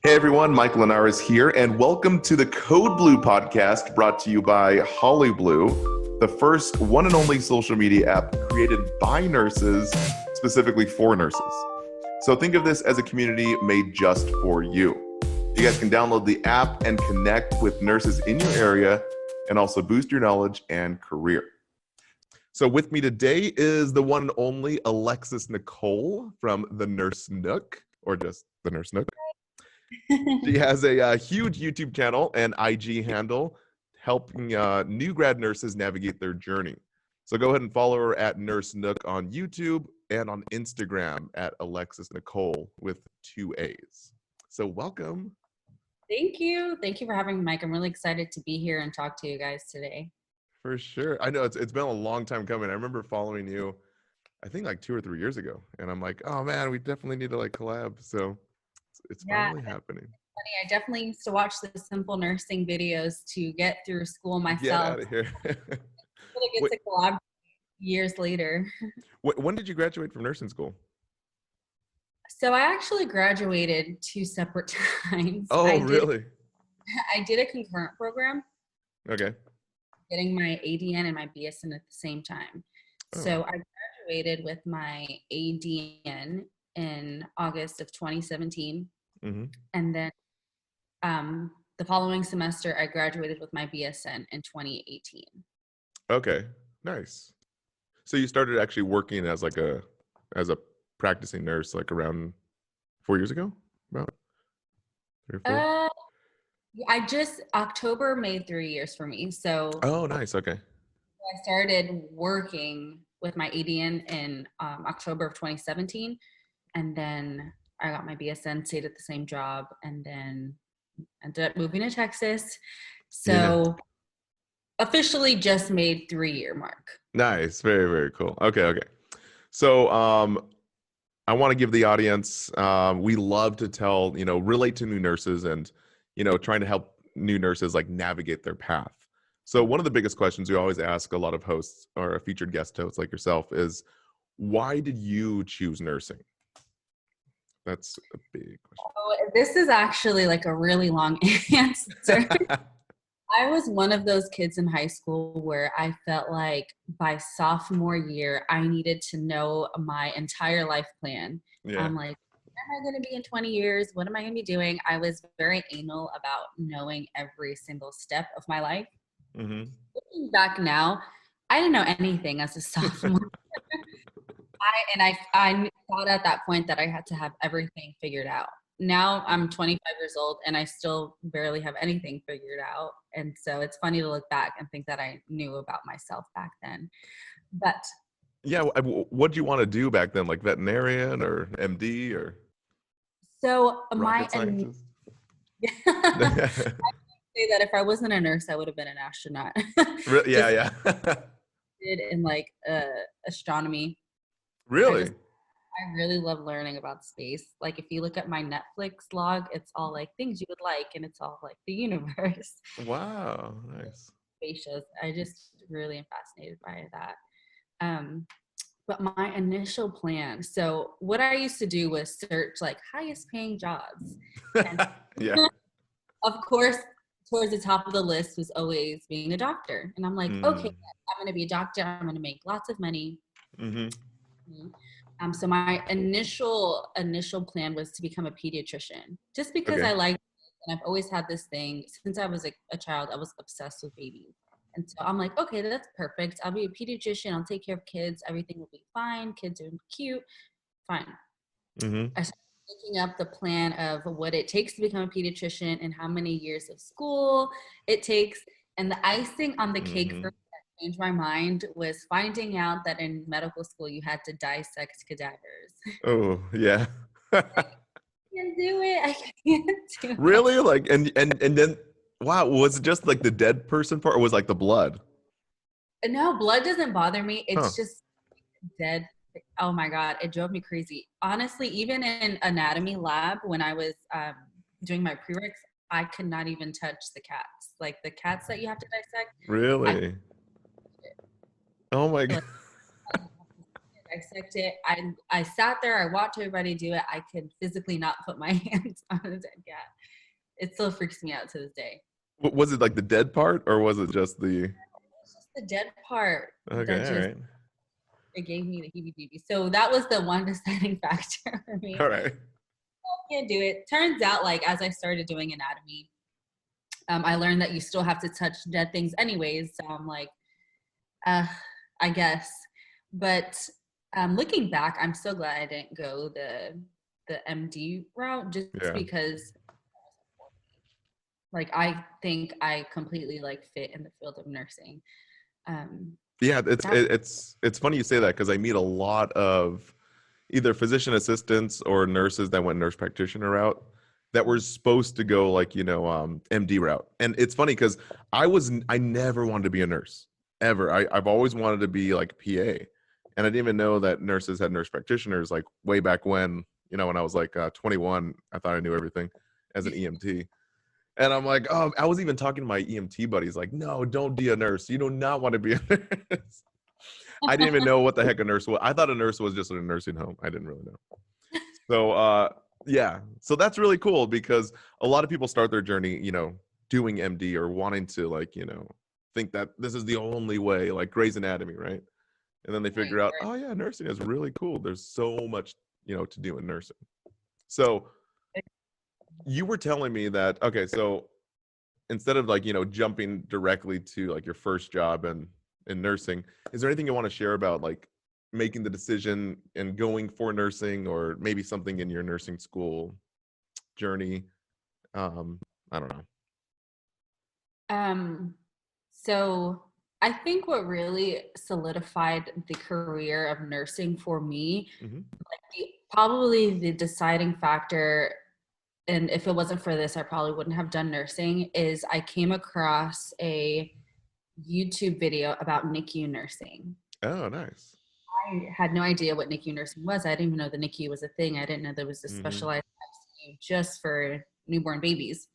Hey everyone, Mike Linares here, and welcome to the Code Blue podcast brought to you by Holly Blue, the first one and only social media app created by nurses, specifically for nurses. So think of this as a community made just for you. You guys can download the app and connect with nurses in your area and also boost your knowledge and career. So with me today is the one and only Alexis Nicole from the Nurse Nook, or just the Nurse Nook. She has a huge YouTube channel and IG handle helping new grad nurses navigate their journey. So go ahead and follow her at Nurse Nook on YouTube and on Instagram at Alexis Nicole with 2 A's. So welcome. Thank you. Thank you for having me, Mike. I'm really excited to be here and talk to you guys today. For sure. I know it's been a long time coming. I remember following you, I think like 2 or 3 years ago. And I'm like, oh man, we definitely need to like collab. So it's finally happening. Funny, I definitely used to watch the SimpleNursing videos to get through school myself. Get out of here. Really get to collab years later. When did you graduate from nursing school? So I actually graduated 2 separate times. Oh, really? I did a concurrent program. Okay. Getting my ADN and my BSN at the same time. Oh. So I graduated with my ADN in August of 2017. Mm-hmm. And then the following semester, I graduated with my BSN in 2018. Okay, nice. So you started actually working as a practicing nurse like around 4 years ago? About 3 or 4? October made 3 years for me. So oh, nice. Okay. I started working with my ADN in October of 2017. And then I got my BSN, stayed at the same job, and then ended up moving to Texas. So officially just made 3-year mark. Nice. Very, very cool. Okay. So I want to give the audience, we love to tell, relate to new nurses and, trying to help new nurses like navigate their path. So one of the biggest questions we always ask a lot of hosts or featured guest hosts like yourself is, why did you choose nursing? That's a big question. Oh, this is actually like a really long answer. I was one of those kids in high school where I felt like by sophomore year, I needed to know my entire life plan. Yeah. I'm like, where am I going to be in 20 years? What am I going to be doing? I was very anal about knowing every single step of my life. Mm-hmm. Looking back now, I didn't know anything as a sophomore. I thought at that point that I had to have everything figured out. Now I'm 25 years old and I still barely have anything figured out. And so it's funny to look back and think that I knew about myself back then. But yeah, what did you want to do back then? Like veterinarian or MD or so rocket scientist? I say that if I wasn't a nurse, I would have been an astronaut. Yeah. Did in like astronomy. Really? I really love learning about space. Like if you look at my Netflix log, it's all like things you would like, and it's all like the universe. Wow, nice. Spacious. I just really am fascinated by that. But my initial plan. So what I used to do was search like highest paying jobs. And yeah. Of course, towards the top of the list was always being a doctor, and I'm like, okay, I'm going to be a doctor. I'm going to make lots of money. Mm-hmm. So my initial plan was to become a pediatrician, just because I liked it, and I've always had this thing since I was a child. I was obsessed with babies, and so I'm like, okay, that's perfect. I'll be a pediatrician. I'll take care of kids. Everything will be fine. Kids are cute. Fine. Mm-hmm. I started looking up the plan of what it takes to become a pediatrician and how many years of school it takes, and the icing on the cake for changed my mind was finding out that in medical school you had to dissect cadavers. Oh, yeah. I can't do it. I can't do it. Really? Like and then wow, was it just like the dead person part or was like the blood? No, blood doesn't bother me. It's just dead. Oh my God, it drove me crazy. Honestly, even in anatomy lab when I was doing my prereqs, I could not even touch the cats. Like the cats that you have to dissect. Really? Oh my God. dissect it. I sat there, I watched everybody do it. I could physically not put my hands on a dead cat. It still freaks me out to this day. Was it like the dead part, or was it just the? It's just the dead part Okay, that all just right, it gave me the heebie-jeebies. So that was the one deciding factor for me. all right. I can't do it. Turns out, like as I started doing anatomy, I learned that you still have to touch dead things anyways. So I'm like, I guess. But looking back, I'm so glad I didn't go the MD route, just Yeah. because like I think I completely like fit in the field of nursing. Yeah, That, it's funny you say that, because I meet a lot of either physician assistants or nurses that went nurse practitioner route that were supposed to go like, MD route. And it's funny because I never wanted to be a nurse ever. I've always wanted to be like PA. And I didn't even know that nurses had nurse practitioners like way back when, when I was like 21, I thought I knew everything as an EMT. And I'm like, oh, I was even talking to my EMT buddies, like, no, don't be a nurse. You do not want to be a nurse. I didn't even know what the heck a nurse was. I thought a nurse was just in a nursing home. I didn't really know. So, yeah. So that's really cool, because a lot of people start their journey, doing MD or wanting to like, think that this is the only way, like Grey's Anatomy, right? And then they figure out, oh yeah, nursing is really cool. There's so much, to do in nursing. So you were telling me that, okay, so instead of like, jumping directly to like your first job in nursing, is there anything you want to share about like making the decision and going for nursing, or maybe something in your nursing school journey? I don't know. So I think what really solidified the career of nursing for me, Mm-hmm. probably the deciding factor, and if it wasn't for this, I probably wouldn't have done nursing, is I came across a YouTube video about NICU nursing. Oh, nice. I had no idea what NICU nursing was. I didn't even know the NICU was a thing. I didn't know there was a Mm-hmm. specialized ICU just for newborn babies.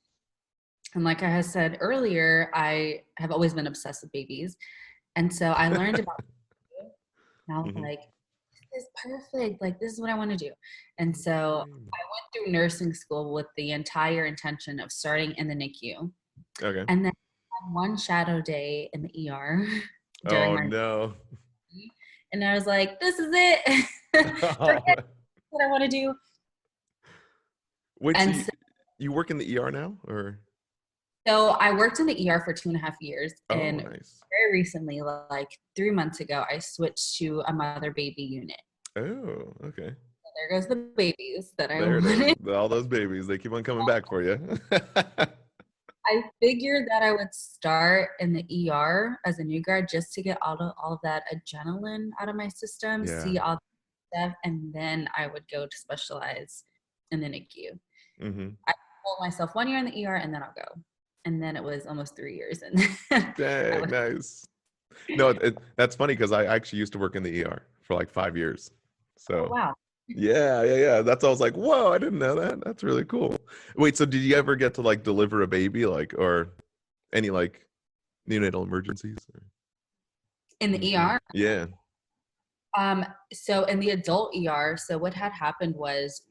And like I had said earlier, I have always been obsessed with babies. And so I learned about it, and I was Mm-hmm. like, this is perfect. Like, this is what I want to do. And so I went through nursing school with the entire intention of starting in the NICU. Okay. And then one shadow day in the ER during Oh my no. and I was like, this is it. Forget what I want to do. Wait, so And you work in the ER now, or? so I worked in the ER for 2.5 years. Oh, And nice. very recently, like 3 months ago, I switched to a mother baby unit. Oh, okay. So there goes the babies that I There it is. wanted. All those babies, they keep on coming back for you. I figured that I would start in the ER as a new grad just to get all of that adrenaline out of my system, Yeah. see all the stuff, and then I would go to specialize in the NICU. Mm-hmm. I told myself 1 year in the ER and then I'll go. And then it was almost 3 years. And Dang, nice. No, that's funny, because I actually used to work in the ER for like 5 years. oh, So wow. yeah. That's I was like, whoa, I didn't know that. That's really cool. Wait, so did you ever get to like deliver a baby, like, or any like neonatal emergencies? Or In the anything? ER? Yeah. So in the adult ER, so what had happened was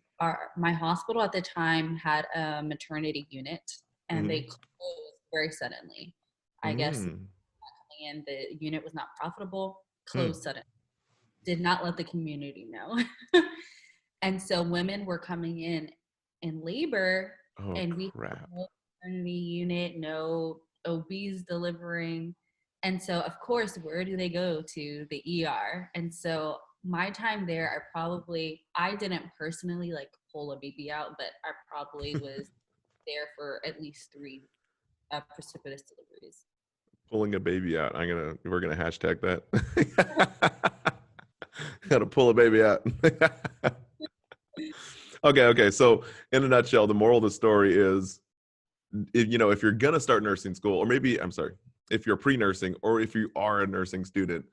my hospital at the time had a maternity unit and they Mm-hmm. closed very suddenly. I guess Mm. and the unit was not profitable, Hmm. closed suddenly. Did not let the community know. And so women were coming in labor, Oh and we had crap. no maternity unit, no OBs delivering. And so of course, where do they go? To the ER. And so my time there, I didn't personally like pull a baby out, but I probably was there for at least 3 precipitous deliveries. Pulling a baby out. We're gonna hashtag that. Gotta pull a baby out. Okay. So in a nutshell, the moral of the story is, if you're gonna start nursing school, or maybe, I'm sorry, if you're pre-nursing, or if you are a nursing student,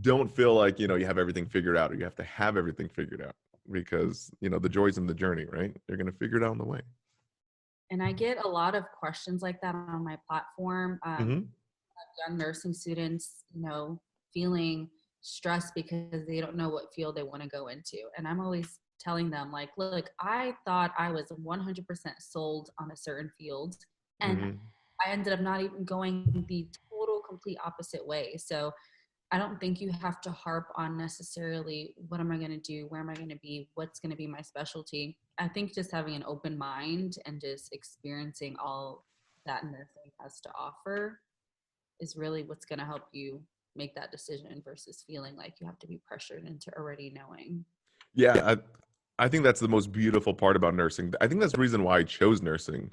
don't feel like, you have everything figured out, or you have to have everything figured out, because, the joys in the journey, right? You're gonna figure it out on the way. And I get a lot of questions like that on my platform. Mm-hmm. Young nursing students, feeling stressed because they don't know what field they want to go into. And I'm always telling them, like, look, I thought I was 100% sold on a certain field, and Mm-hmm. I ended up not even going the total complete opposite way. So I don't think you have to harp on necessarily what am I going to do, where am I going to be, what's going to be my specialty. I think just having an open mind and just experiencing all that nursing has to offer is really what's going to help you make that decision versus feeling like you have to be pressured into already knowing. Yeah, I think that's the most beautiful part about nursing. I think that's the reason why I chose nursing,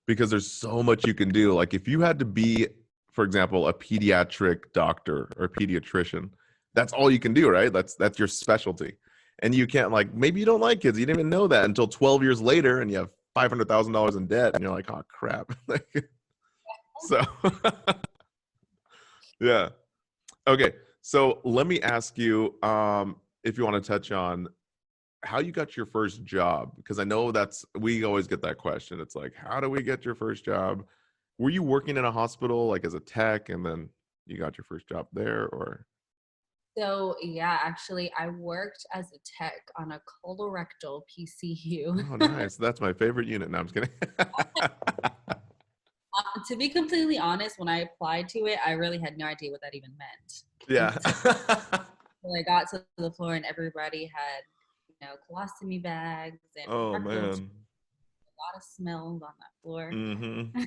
because there's so much you can do. Like if you had to be, for example, a pediatric doctor or a pediatrician, that's all you can do, right? That's your specialty. And you can't, like, maybe you don't like kids. You didn't even know that until 12 years later and you have $500,000 in debt and you're like, oh crap. So yeah. Okay. So let me ask you, if you want to touch on how you got your first job, because I know we always get that question. It's like, how do we get your first job? Were you working in a hospital like as a tech and then you got your first job there, or? So yeah, actually I worked as a tech on a colorectal PCU. Oh, nice. That's my favorite unit. No, I'm just kidding. To be completely honest, when I applied to it, I really had no idea what that even meant. Yeah. Until I got to the floor and everybody had, colostomy bags and Oh rectal, a man. lot of smells on that floor. Mm-hmm.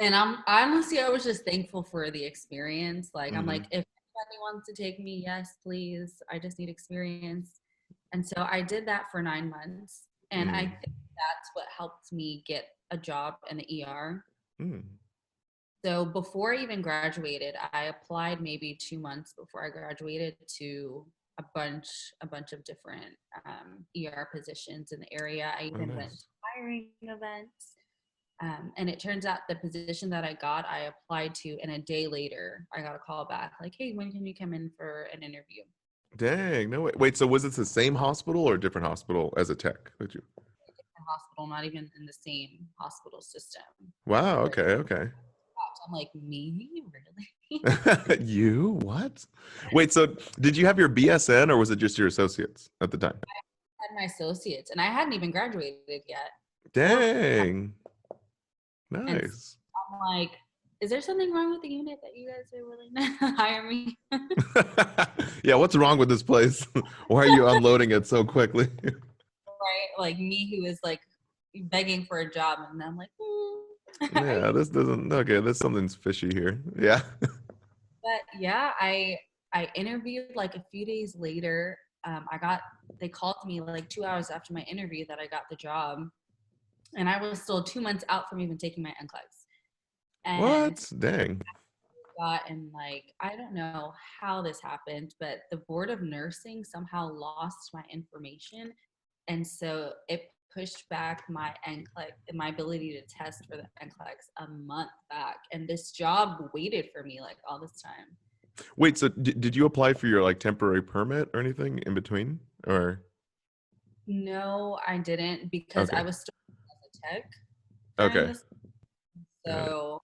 And honestly, I was just thankful for the experience. Like, I'm like, Mm-hmm. if anybody wants to take me, yes, please. I just need experience. And so I did that for 9 months. And I think that's what helped me get a job in the ER. Mm-hmm. So before I even graduated, I applied maybe 2 months before I graduated to a bunch of different ER positions in the area. I Oh, even went to nice. hiring events. And it turns out the position that I got, I applied to, and a day later, I got a call back like, hey, when can you come in for an interview? Dang, no way. Wait, so was it the same hospital or a different hospital as a tech that you? A hospital, not even in the same hospital system. Wow, Where okay, okay. I'm like, me? Really? You? What? Wait, so did you have your BSN or was it just your associates at the time? I had my associates, and I hadn't even graduated yet. Or Dang. and Nice. I'm like, is there something wrong with the unit that you guys are willing to hire me? Yeah, what's wrong with this place? Why are you unloading it so quickly? Right? Like me, who is like begging for a job, and I'm like, are Yeah, you? this doesn't, okay, there's something's fishy here. Yeah. But yeah, I interviewed like a few days later. They called me like 2 hours after my interview that I got the job, and I was still 2 months out from even taking my NCLEX. And What? Dang. like, I don't know how this happened, but the board of nursing somehow lost my information, and so it pushed back my NCLEX, my ability to test for the NCLEX a month back, and this job waited for me like all this time. Wait, so did you apply for your like temporary permit or anything in between? Or No, I didn't, because I okay. was still as a tech during Okay. this. Got it. So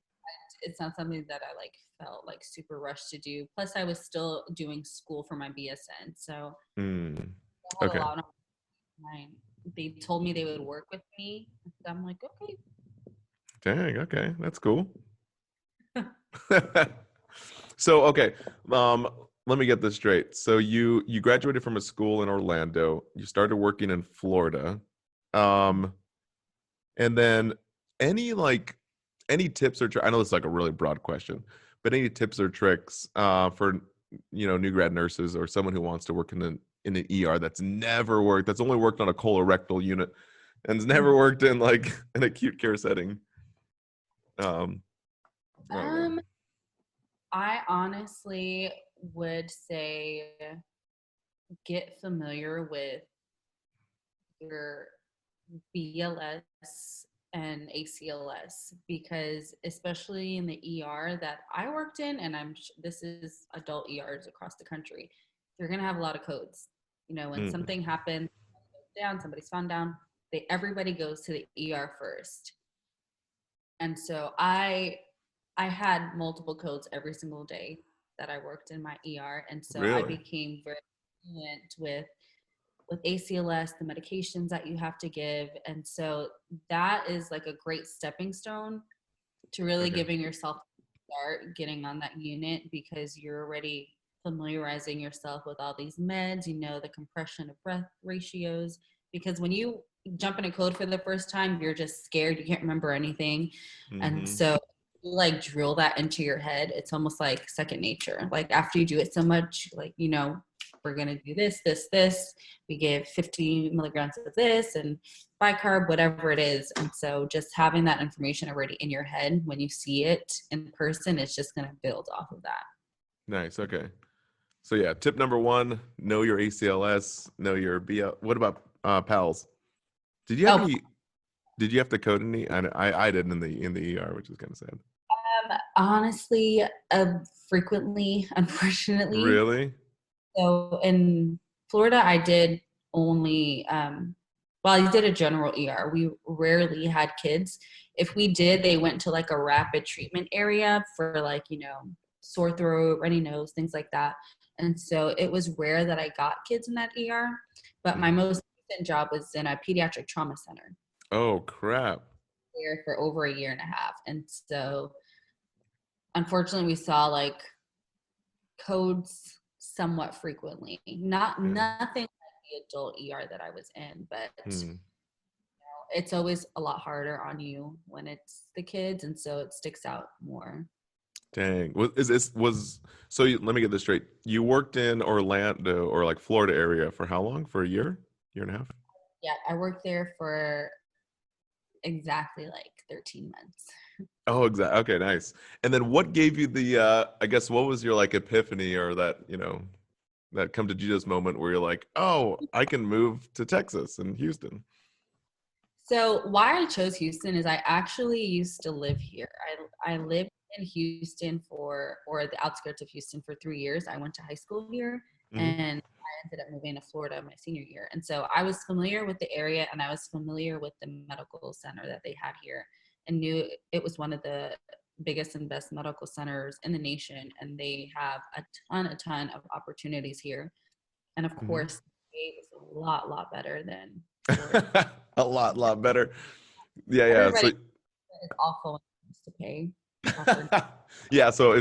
it's not something that I like felt like super rushed to do. Plus, I was still doing school for my BSN. So Mm. I had a Okay. lot on my mind. They told me they would work with me. So I'm like, okay. Dang, okay. That's cool. So, okay. Let me get this straight. So you graduated from a school in Orlando. You started working in Florida. Um, and then any like any tips or I know this is like a really broad question, but any tips or tricks for new grad nurses or someone who wants to work in an ER that's only worked on a colorectal unit and has never worked in like an acute care setting. Um, I don't know. Um, I honestly would say get familiar with your BLS and ACLS, because especially in the ER that I worked in, and this is adult ERs across the country, you're gonna have a lot of codes. When Mm, something happens down, somebody's found down, everybody goes to the ER first. And so I had multiple codes every single day. that I worked in my ER. And so I Really? became very fluent with ACLS, the medications that you have to give. And so that is like a great stepping stone to really Okay. giving yourself a start getting on that unit, because you're already familiarizing yourself with all these meds, the compression of breath ratios. Because when you jump in a code for the first time, you're just scared. You can't remember anything. And Mm-hmm. so you like drill that into your head. It's almost like second nature. Like after you do it so much, like, we're going to do this. We give 50 milligrams of this and bicarb, whatever it is. And so just having that information already in your head when you see it in person, it's just going to build off of that. Nice. Okay. So yeah, tip number 1, know your ACLS, know your BL. What about PALS? Did you have Oh, any? Did you have to code any? I did in the ER, which is kind of sad. honestly, frequently, unfortunately. Really? So in Florida, I did only, I did a general ER. We rarely had kids. If we did, they went to like a rapid treatment area for like, sore throat, runny nose, things like that. And so it was rare that I got kids in that ER. But my Mhm. most recent job was in a pediatric trauma center Oh crap! there for over a year and a half. And so unfortunately, we saw like codes somewhat frequently. Not Yeah. nothing like the adult ER that I was in, but Hmm. it's always a lot harder on you when it's the kids, and so it sticks out more. Dang. Let me get this straight. You worked in Orlando or like Florida area for how long? For a year? Year and a half? Yeah, I worked there for exactly like 13 months. Oh, exactly. Okay, nice. And then what gave you the I guess what was your like epiphany or that, that come to Jesus moment where you're like, "Oh, I can move to Texas and Houston." So why I chose Houston is I actually used to live here. I lived in Houston or the outskirts of Houston for 3 years. I went to high school here, Hmm. and I ended up moving to Florida my senior year. And so I was familiar with the area, and I was familiar with the medical center that they had here, and knew it was one of the biggest and best medical centers in the nation. And they have a ton of opportunities here. And of Hmm. course, it was a lot better than Florida. A lot better. Yeah, yeah. Everybody So is awful when it comes to pay proper. yeah, so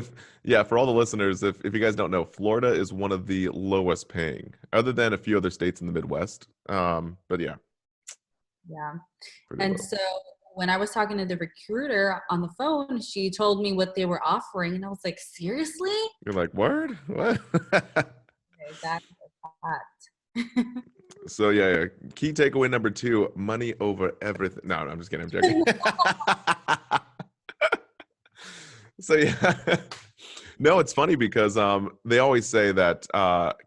for all the listeners, if you guys don't know, Florida is one of the lowest paying, other than a few other states in the Midwest. But yeah, Yeah. pretty And low. so when I was talking to the recruiter on the phone, she told me what they were offering. And I was like, seriously? You're like, word? What? Okay, that's a fact. So yeah, key takeaway number 2, money over everything. No, I'm just kidding. I'm joking. So yeah. No, it's funny because they always say that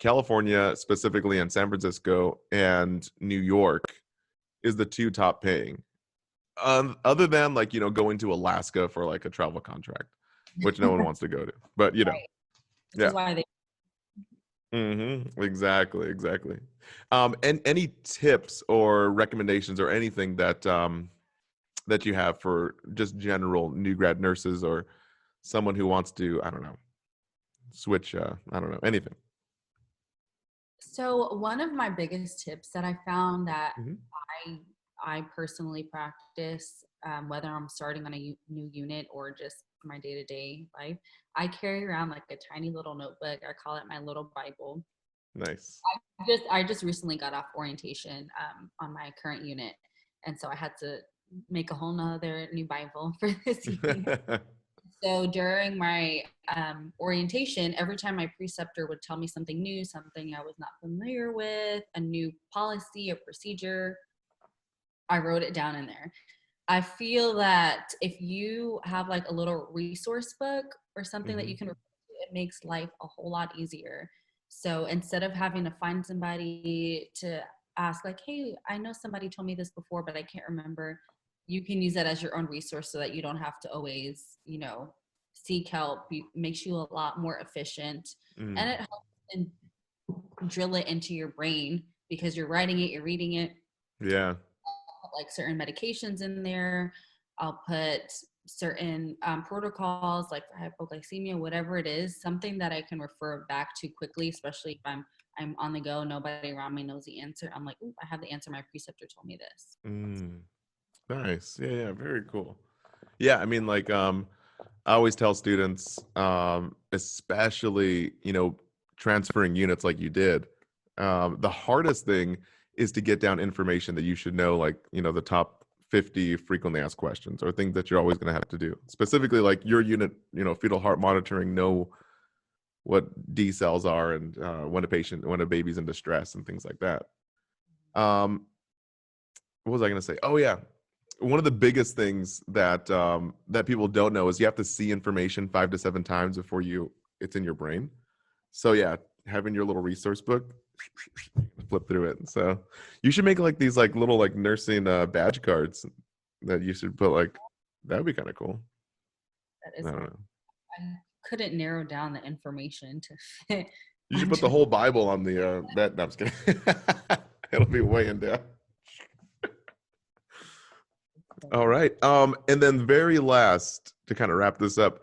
California, specifically in San Francisco and New York, is the 2 top paying. Other than like, going to Alaska for like a travel contract, which no one wants to go to. But Right. This yeah. is why they Exactly. And any tips or recommendations or anything that you have for just general new grad nurses or someone who wants to, I don't know, switch, I don't know, anything. So one of my biggest tips that I found that Hmm. I I personally practice, whether I'm starting on a new unit or just my day-to-day life, I carry around like a tiny little notebook. I call it my little Bible. Nice. I just recently got off orientation on my current unit, and so I had to make a whole nother new Bible for this unit. So during my orientation, every time my preceptor would tell me something new, something I was not familiar with, a new policy, a procedure, I wrote it down in there. I feel that if you have like a little resource book or something that Hmm. you can refer to, it makes life a whole lot easier. So instead of having to find somebody to ask, like, hey, I know somebody told me this before, but I can't remember, you can use that as your own resource so that you don't have to always, seek help. It makes you a lot more efficient, and Mm. it helps and drill it into your brain because you're writing it, you're reading it. Yeah. Like certain medications in there. I'll put certain protocols like for hypoglycemia, whatever it is, something that I can refer back to quickly, especially if I'm on the go, nobody around me knows the answer. I'm like, ooh, I have the answer. My preceptor told me this. Nice. Yeah, very cool. Yeah, I mean, like, I always tell students, especially, transferring units like you did, the hardest thing is to get down information that you should know, like, the top 50 frequently asked questions or things that you're always going to have to do. Specifically, like your unit, fetal heart monitoring, know what D cells are and when a baby's in distress and things like that. What was I going to say? Oh, yeah. One of the biggest things that that people don't know is you have to see information 5 to 7 times before it's in your brain. So yeah, having your little resource book, flip through it. So you should make like these like little like nursing badge cards that you should put like, that'd be kind of cool. That is, I don't know. I couldn't narrow down the information to fit. You should put the whole Bible on the that. No, I'm just kidding. It'll be way in depth. All right. And then very last, to kind of wrap this up,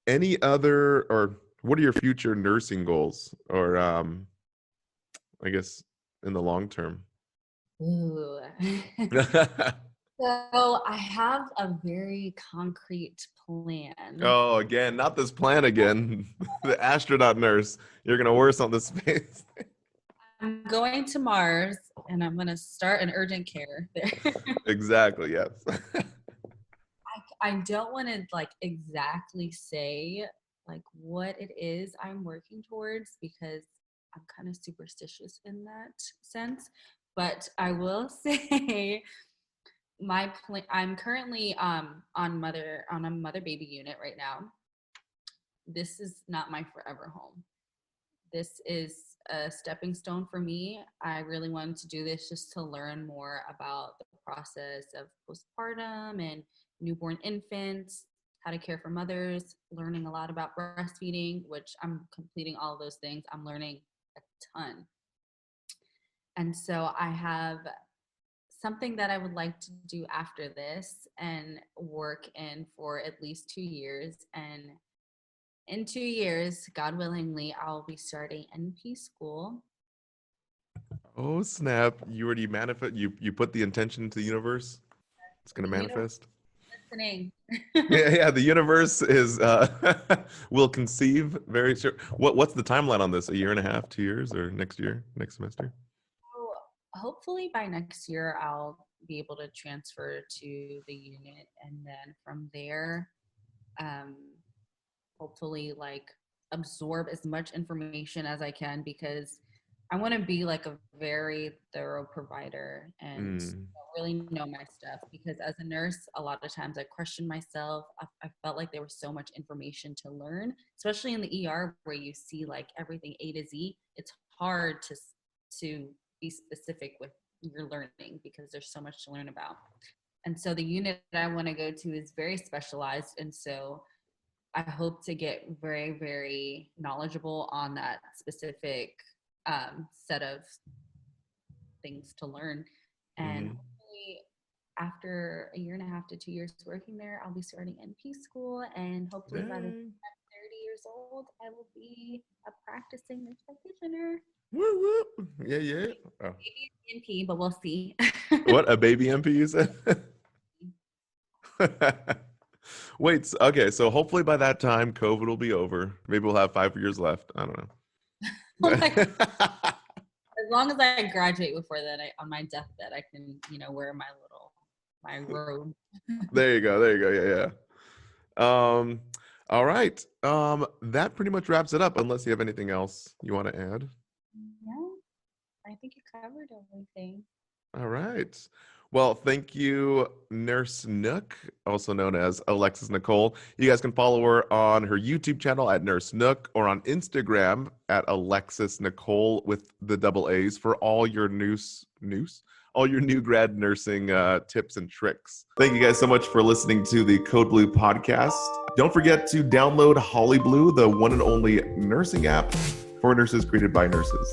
any other, or what are your future nursing goals, or I guess in the long term? Ooh. So I have a very concrete plan. Oh, again, not this plan again. The astronaut nurse. You're gonna worse on the space. I'm going to Mars and I'm going to start an urgent care there. Exactly, yes. I don't want to like exactly say like what it is I'm working towards because I'm kind of superstitious in that sense. But I will say my plan, I'm currently on a mother baby unit right now. This is not my forever home. This is a stepping stone for me. I really wanted to do this just to learn more about the process of postpartum and newborn infants, how to care for mothers, learning a lot about breastfeeding, which I'm completing all of those things. I'm learning a ton. And so I have something that I would like to do after this and work in for at least 2 years. And in 2 years, God willingly, I'll be starting NP school. Oh snap! You already manifest. You put the intention into the universe. It's gonna manifest. Listening. Yeah. The universe is will conceive very sure. What's the timeline on this? 1.5 years, 2 years, or next year, next semester? So hopefully by next year, I'll be able to transfer to the unit, and then from there, hopefully like absorb as much information as I can because I want to be like a very thorough provider and really know my stuff because as a nurse, a lot of times I question myself. I felt like there was so much information to learn, especially in the ER where you see like everything A to Z. It's hard to be specific with your learning because there's so much to learn about. And so the unit that I want to go to is very specialized. And so I hope to get very, very knowledgeable on that specific set of things to learn. And hopefully after 1.5 to 2 years working there, I'll be starting NP school. And hopefully by the time I'm 30 years old, I will be a practicing nurse practitioner. Woo woo. Yeah, yeah. Oh. Maybe NP, but we'll see. What, a baby MP you said? Wait, okay, so hopefully by that time, COVID will be over. Maybe we'll have 5 years left. I don't know. As long as I graduate before that, on my deathbed, I can, wear my robe. There you go. Yeah, yeah. All right. That pretty much wraps it up, unless you have anything else you want to add. No, I think you covered everything. All right. Well, thank you, Nurse Nook, also known as Alexis Nicole. You guys can follow her on her YouTube channel at Nurse Nook or on Instagram at Alexis Nicole with the double A's for all your all your new grad nursing tips and tricks. Thank you guys so much for listening to the Code Blue podcast. Don't forget to download Holly Blue, the one and only nursing app for nurses created by nurses.